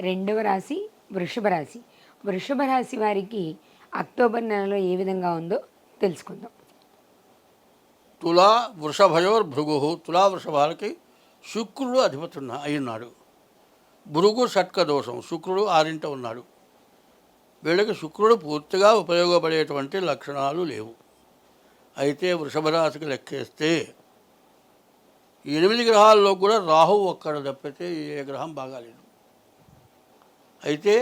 రెండవ రాశి వృషభ రాశి. వృషభ రాశి వారికి అక్టోబర్ నెలలో ఏ విధంగా ఉందో తెలుసుకుందాం. తులా వృషభయోర్ భృగు. తులా వృషభాలకి శుక్రుడు అధిపతి అయ్యున్నాడు. భృగు షట్క దోషం, శుక్రుడు 6ంట ఉన్నాడు. వీళ్ళకి శుక్రుడు పూర్తిగా ఉపయోగపడేటువంటి లక్షణాలు లేవు. అయితే వృషభ రాశికి లెక్కేస్తే 8 గ్రహాల్లో కూడా రాహు ఒక్కడ తప్పితే ఏ గ్రహం బాగాలేదు. అయితే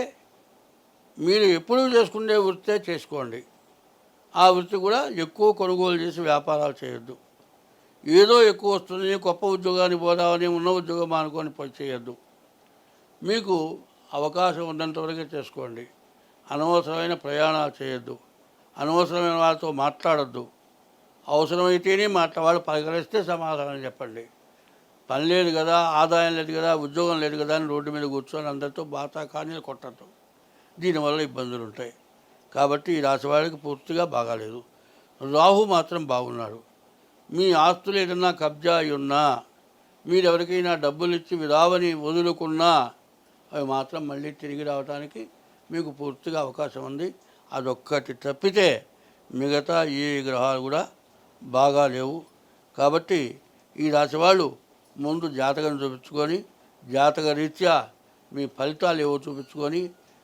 మీరు ఎప్పుడు చేసుకునే వృత్తే చేసుకోండి. ఆ వృత్తి కూడా ఎక్కువ కొనుగోలు చేసి వ్యాపారాలు చేయొద్దు. ఏదో ఎక్కువ వస్తుంది, గొప్ప ఉద్యోగానికి పోదామని ఉన్న ఉద్యోగం అనుకొని చేయొద్దు. మీకు అవకాశం ఉన్నంతవరకే చేసుకోండి. అనవసరమైన ప్రయాణాలు చేయొద్దు. అనవసరమైన వాళ్ళతో మాట్లాడొద్దు. అవసరమైతేనే వాళ్ళు పలకరిస్తే సమాధానం చెప్పండి. పని లేదు కదా, ఆదాయం లేదు కదా, ఉద్యోగం లేదు కదా అని రోడ్డు మీద కూర్చొని అందరితో బాతా కానీ కొట్టద్దు. దీనివల్ల ఇబ్బందులు ఉంటాయి. కాబట్టి ఈ రాశి వాడికి పూర్తిగా బాగాలేదు. రాహు మాత్రం బాగున్నాడు. మీ ఆస్తులు ఏదన్నా కబ్జా అయి ఉన్నా, మీరు ఎవరికైనా డబ్బులు ఇచ్చి విరావని వదులుకున్నా అవి మాత్రం మళ్ళీ తిరిగి రావడానికి మీకు పూర్తిగా అవకాశం ఉంది. అదొక్కటి తప్పితే మిగతా ఏ గ్రహాలు కూడా బాగా లేవు. కాబట్టి ఈ రాశి వాళ్ళు ముందు జాతకం చూపించుకొని, జాతక రీత్యా మీ ఫలితాలు ఏవో చూపించుకొని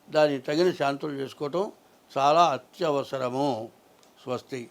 దానికి తగిన శాంతులు చేసుకోవటం చాలా అత్యవసరము. స్వస్తి.